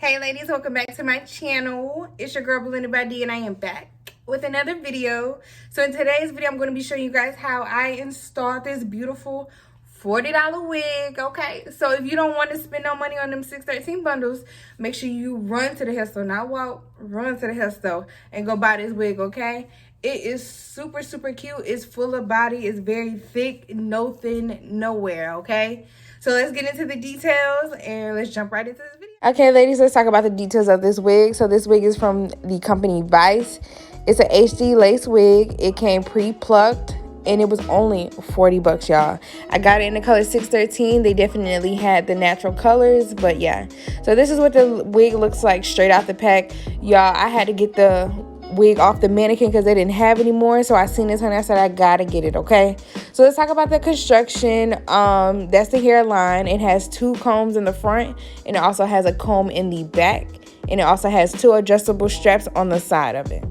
Hey ladies, welcome back to my channel. It's your girl BlendedByDee and I am back with another video. So in today's video, I'm going to be showing you guys how I installed this beautiful $40 wig, okay? So if you don't want to spend no money on them 613 bundles, make sure you run to the hair store, not walk, run to the hair store and go buy this wig, okay? It is super, super cute. It's full of body. It's very thick, no thin, nowhere, okay? So let's get into the details and let's jump right into this video. Okay, ladies, let's talk about the details of this wig. So this wig is from the company Vice. It's an HD lace wig. It came pre-plucked and it was only 40 bucks, y'all. I got it in the color 613. They definitely had the natural colors, but yeah. So this is what the wig looks like straight out the pack. Y'all, I had to get the wig off the mannequin because they didn't have any more, so I seen this one and I said I gotta get it, okay? So let's talk about the construction. That's the hairline. It has two combs in the front and it also has a comb in the back, and it also has two adjustable straps on the side of it.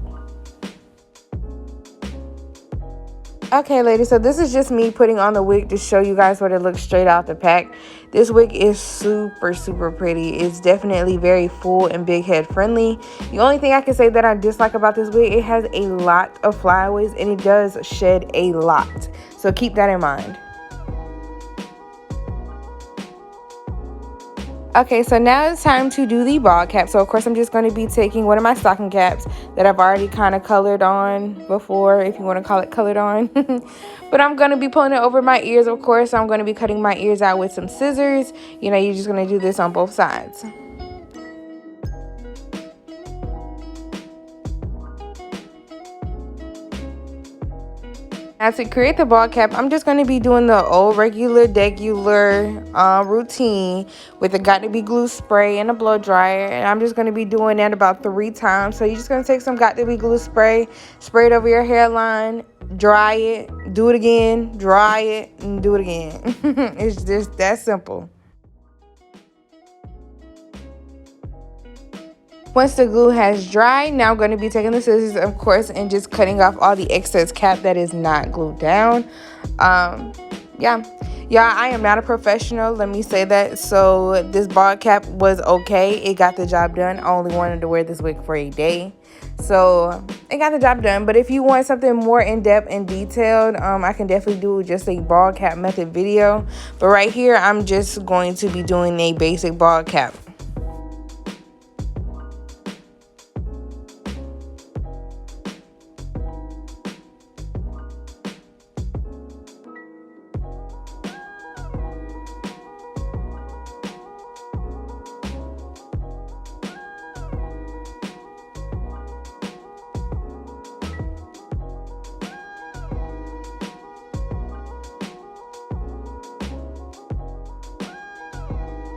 Okay, ladies, so this is just me putting on the wig to show you guys what it looks straight out the pack. This wig is super, super pretty. It's definitely very full and big head friendly. The only thing I can say that I dislike about this wig, it has a lot of flyaways and it does shed a lot. So keep that in mind. Okay, so now it's time to do the ball cap. So of course I'm just going to be taking one of my stocking caps that I've already kind of colored on before, if you want to call it colored on. But I'm going to be pulling it over my ears, of course. I'm going to be cutting my ears out with some scissors. You know, you're just going to do this on both sides. Now to create the ball cap, I'm just going to be doing the old regular routine with the Got To Be glue spray and a blow dryer, and I'm just going to be doing that about 3 times. So you're just going to take some Got To Be glue spray it over your hairline, dry it, do it again, dry it, and do it again. It's just that simple. Once the glue has dried, now I'm going to be taking the scissors, of course, and just cutting off all the excess cap that is not glued down. Yeah, I am not a professional, let me say that. So this ball cap was okay. It got the job done. I only wanted to wear this wig for a day, so it got the job done. But if you want something more in-depth and detailed, I can definitely do just a ball cap method video. But right here, I'm just going to be doing a basic ball cap.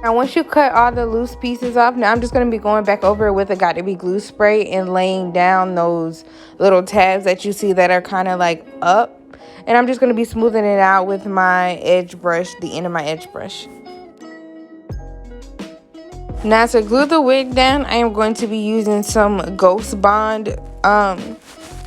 Now once you cut all the loose pieces off, now I'm just going to be going back over it with a Got To Be glue spray and laying down those little tabs that you see that are kind of like up. And I'm just going to be smoothing it out with my edge brush, the end of my edge brush. Now to glue the wig down, I am going to be using some Ghost Bond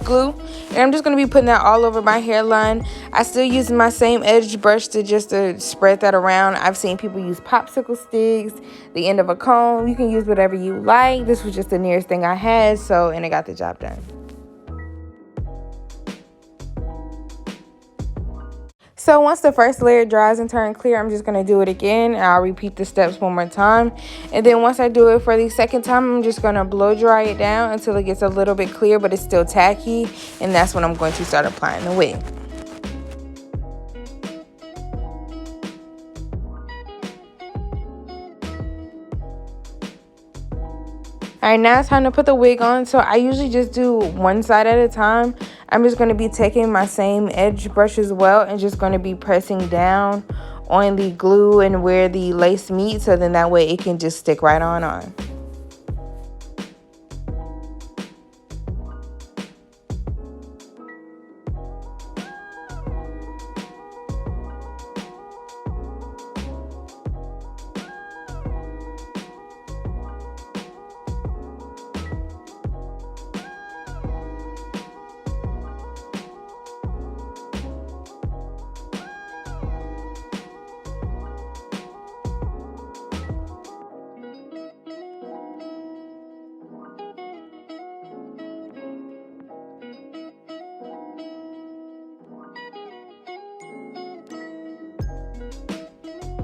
glue, and I'm just going to be putting that all over my hairline. I still use my same edge brush to spread that around. I've seen people use popsicle sticks, the end of a comb. You can use whatever you like. This was just the nearest thing I had, and it got the job done. So once the first layer dries and turns clear, I'm just going to do it again. I'll repeat the steps one more time. And then once I do it for the second time, I'm just going to blow dry it down until it gets a little bit clear, but it's still tacky. And that's when I'm going to start applying the wig. Alright, now it's time to put the wig on. So I usually just do one side at a time. I'm just going to be taking my same edge brush as well and just going to be pressing down on the glue and where the lace meets, so then that way it can just stick right on.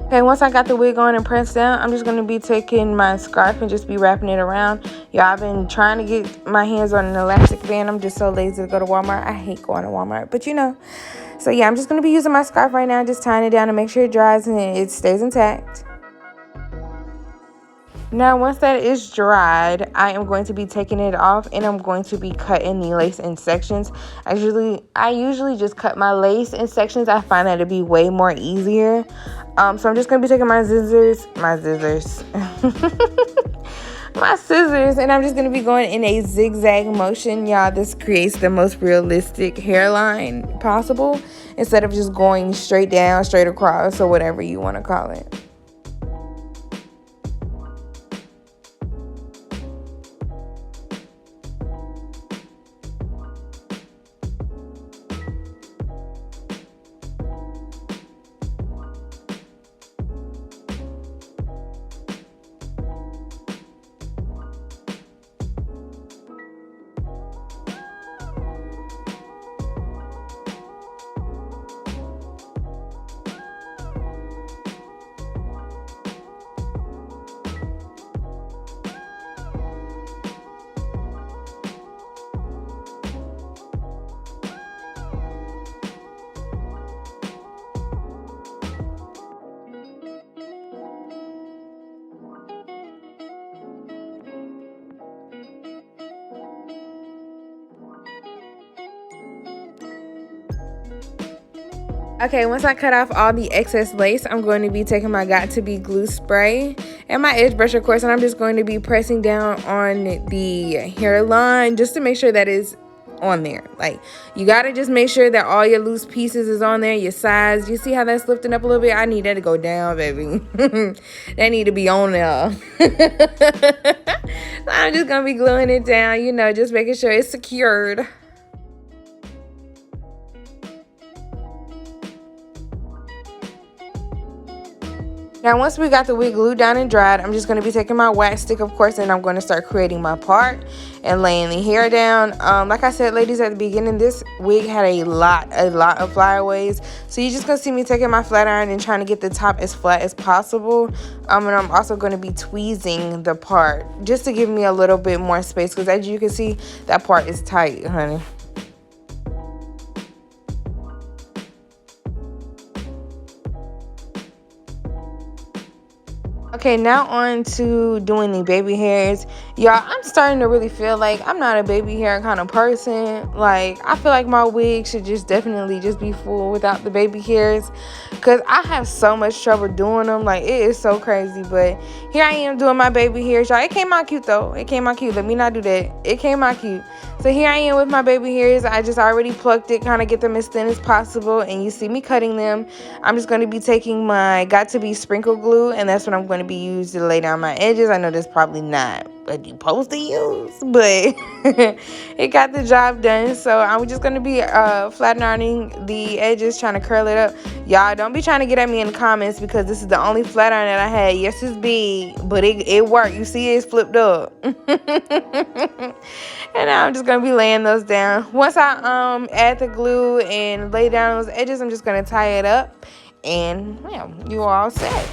Okay, once I got the wig on and pressed down, I'm just going to be taking my scarf and just be wrapping it around. Y'all, I've been trying to get my hands on an elastic band. I'm just so lazy to go to Walmart. I hate going to Walmart, but you know. So yeah, I'm just going to be using my scarf right now, just tying it down to make sure it dries and it stays intact. Now, once that is dried, I am going to be taking it off and I'm going to be cutting the lace in sections. I usually just cut my lace in sections. I find that to be way more easier. So I'm just going to be taking my scissors, my scissors, and I'm just going to be going in a zigzag motion. Y'all, this creates the most realistic hairline possible instead of just going straight down, straight across, or whatever you want to call it. Okay, once I cut off all the excess lace, I'm going to be taking my Got To Be glue spray and my edge brush, of course, and I'm just going to be pressing down on the hairline just to make sure that is on there. Like, you got to just make sure that all your loose pieces is on there, your sides. You see how that's lifting up a little bit? I need that to go down, baby. That need to be on there. So I'm just going to be gluing it down, you know, just making sure it's secured. Now, once we got the wig glued down and dried, I'm just going to be taking my wax stick, of course, and I'm going to start creating my part and laying the hair down. Like I said, ladies, at the beginning, this wig had a lot of flyaways. So you're just going to see me taking my flat iron and trying to get the top as flat as possible. And I'm also going to be tweezing the part just to give me a little bit more space because as you can see, that part is tight, honey. Okay, now on to doing the baby hairs. Y'all, I'm starting to really feel like I'm not a baby hair kind of person. Like, I feel like my wig should just definitely just be full without the baby hairs. Because I have so much trouble doing them. Like, it is so crazy. But here I am doing my baby hairs. Y'all, it came out cute, though. It came out cute. Let me not do that. It came out cute. So here I am with my baby hairs. I just already plucked it, kind of get them as thin as possible. And you see me cutting them. I'm just going to be taking my Got To Be sprinkle glue. And that's what I'm going to be used to lay down my edges. I know that's probably not what you're supposed to use, but it got the job done. So I'm just going to be flat ironing the edges, trying to curl it up. Y'all, don't be trying to get at me in the comments because this is the only flat iron that I had. Yes, it's big, but it worked. You see it's flipped up. And now I'm just going to be laying those down. Once I add the glue and lay down those edges, I'm just going to tie it up. And, yeah, you are all set.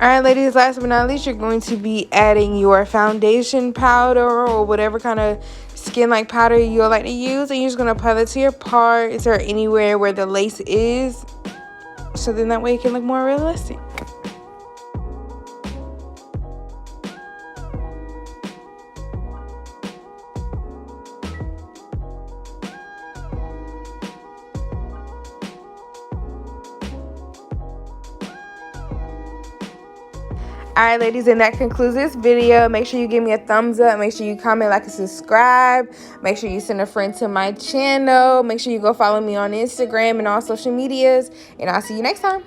Alright, ladies, last but not least, you're going to be adding your foundation powder or whatever kind of skin-like powder you like to use. And you're just going to apply that to your parts or anywhere where the lace is. So then that way it can look more realistic. Alright, ladies, and that concludes this video. Make sure you give me a thumbs up. Make sure you comment, like, and subscribe. Make sure you send a friend to my channel. Make sure you go follow me on Instagram and all social medias. And I'll see you next time.